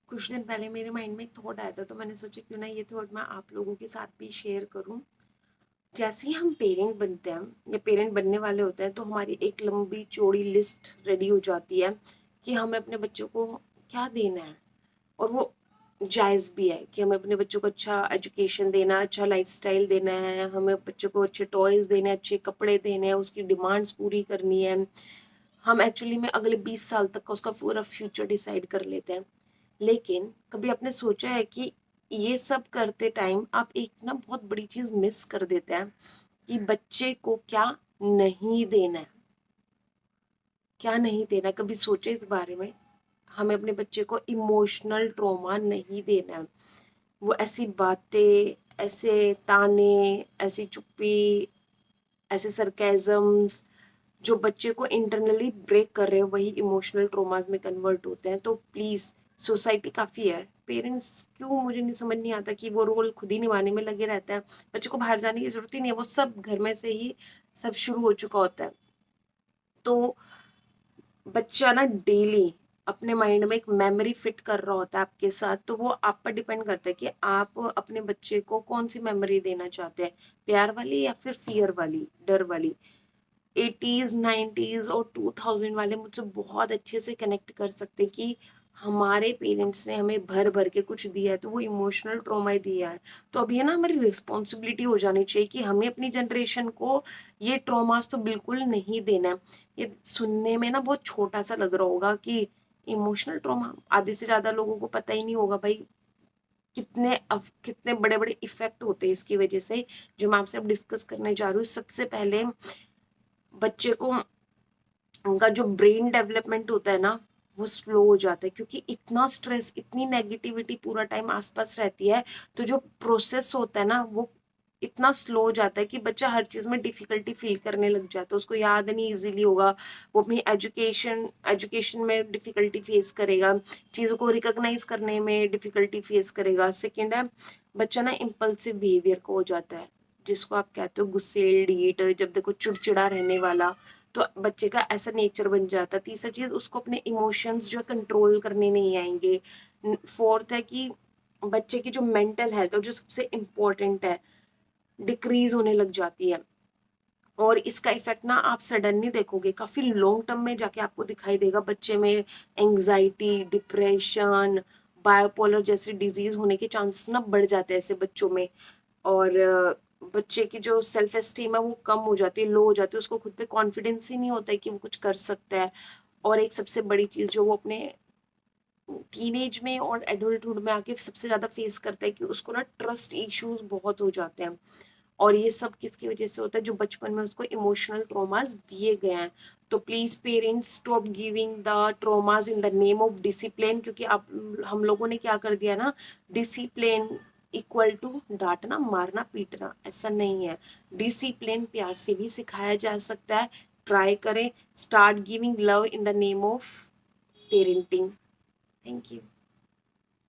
कुछ दिन पहले मेरे माइंड में एक थॉट आया था, तो मैंने सोचा क्यों ना ये थॉट मैं आप लोगों के साथ भी शेयर करूं। जैसे ही हम पेरेंट बनते हैं या पेरेंट बनने वाले होते हैं, तो हमारी एक लंबी चौड़ी लिस्ट रेडी हो जाती है कि हमें अपने बच्चों को क्या देना है। और वो जायज़ भी है कि हमें अपने बच्चों को अच्छा एजुकेशन देना, अच्छा लाइफस्टाइल देना है, हमें बच्चों को अच्छे टॉयज़ देने हैं, अच्छे कपड़े देने हैं, उसकी डिमांड्स पूरी करनी है। हम एक्चुअली में अगले 20 साल तक का उसका पूरा फ्यूचर डिसाइड कर लेते हैं। लेकिन कभी आपने सोचा है कि ये सब करते टाइम आप एक ना बहुत बड़ी चीज मिस कर देते हैं कि बच्चे को क्या नहीं देना है, क्या नहीं देना है। कभी सोचे इस बारे में? हमें अपने बच्चे को इमोशनल ट्रॉमा नहीं देना है। वो ऐसी बातें, ऐसे ताने, ऐसी चुप्पी, ऐसे सरकेज़म्स जो बच्चे को इंटरनली ब्रेक कर रहे हैं, वही इमोशनल ट्रॉमास में कन्वर्ट होते हैं। तो प्लीज, सोसाइटी काफी है, पेरेंट्स क्यों मुझे नहीं समझ नहीं आता कि वो रोल खुद ही निभाने में लगे रहते हैं। बच्चे को बाहर जाने की जरूरत ही नहीं है, वो सब घर में से ही सब शुरू हो चुका होता है। तो बच्चा ना डेली अपने माइंड में एक मेमोरी फिट कर रहा होता है आपके साथ। तो वो आप पर डिपेंड करता है कि आप अपने बच्चे को कौन सी मेमोरी देना चाहते हैं, प्यार वाली या फिर फियर वाली, डर वाली। 80s 90s और 2000 वाले मुझसे बहुत अच्छे से कनेक्ट कर सकते कि हमारे पेरेंट्स ने हमें भर भर के कुछ दिया है, तो वो इमोशनल ट्रॉमा ही दिया है। तो अब ये ना हमारी रिस्पॉन्सिबिलिटी हो जानी चाहिए कि हमें अपनी जनरेशन को ये ट्रॉमास तो बिल्कुल नहीं देना है। ये सुनने में ना बहुत छोटा सा लग रहा होगा कि इमोशनल ट्रॉमा, आधे से ज्यादा लोगों को पता ही नहीं होगा भाई कितने बड़े बड़े इफेक्ट होते हैं इसकी वजह से, जो मैं आपसे अब डिस्कस करने जा रही हूँ। सबसे पहले बच्चे को, उनका जो ब्रेन डेवलपमेंट होता है ना, वो स्लो हो जाता है, क्योंकि इतना स्ट्रेस, इतनी नेगेटिविटी पूरा टाइम आसपास रहती है। तो जो प्रोसेस होता है ना, वो इतना स्लो हो जाता है कि बच्चा हर चीज में डिफिकल्टी फील करने लग जाता है, उसको याद नहीं इजीली होगा। वो अपनी एजुकेशन में डिफिकल्टी फेस करेगा, चीजों को रिकॉग्नाइज करने में डिफिकल्टी फेस करेगा। सेकेंड है, बच्चा ना इम्पल्सिव बिहेवियर को हो जाता है, जिसको आप कहते हो गुस्सेल ढीठ, जब देखो चिड़चिड़ा रहने वाला। तो बच्चे का ऐसा नेचर बन जाता है। तीसरा चीज, उसको अपने इमोशंस जो कंट्रोल करने नहीं आएंगे। फोर्थ है कि बच्चे की जो मेंटल हेल्थ है, जो सबसे इम्पोर्टेंट है, डिक्रीज होने लग जाती है। और इसका इफेक्ट ना आप सडनली देखोगे, काफी लॉन्ग टर्म में जाके आपको दिखाई देगा बच्चे में। एंजाइटी, डिप्रेशन, बायोपोलर जैसी डिजीज होने के चांसेस ना बढ़ जाते हैं ऐसे बच्चों में। और बच्चे की जो सेल्फ एस्टीम है वो कम हो जाती है, लो हो जाती है, उसको खुद पे कॉन्फिडेंस ही नहीं होता है कि वो कुछ कर सकता है। और एक सबसे बड़ी चीज जो वो अपने टीनेज में और एडल्टहुड में आके सबसे ज्यादा फेस करता है कि उसको ना ट्रस्ट इश्यूज बहुत हो जाते हैं। और ये सब किसकी वजह से होता है? जो बचपन में उसको इमोशनल ट्रॉमास दिए गए हैं। तो please parents, stop giving the traumas in the name of discipline. क्योंकि आप, हम लोगों ने क्या कर दिया ना, डिसिप्लिन इक्वल टू डांटना, मारना, पीटना। ऐसा नहीं है। डिसिप्लिन प्यार से भी सिखाया जा सकता है। ट्राई करें। Start giving love in the name of parenting. Thank you.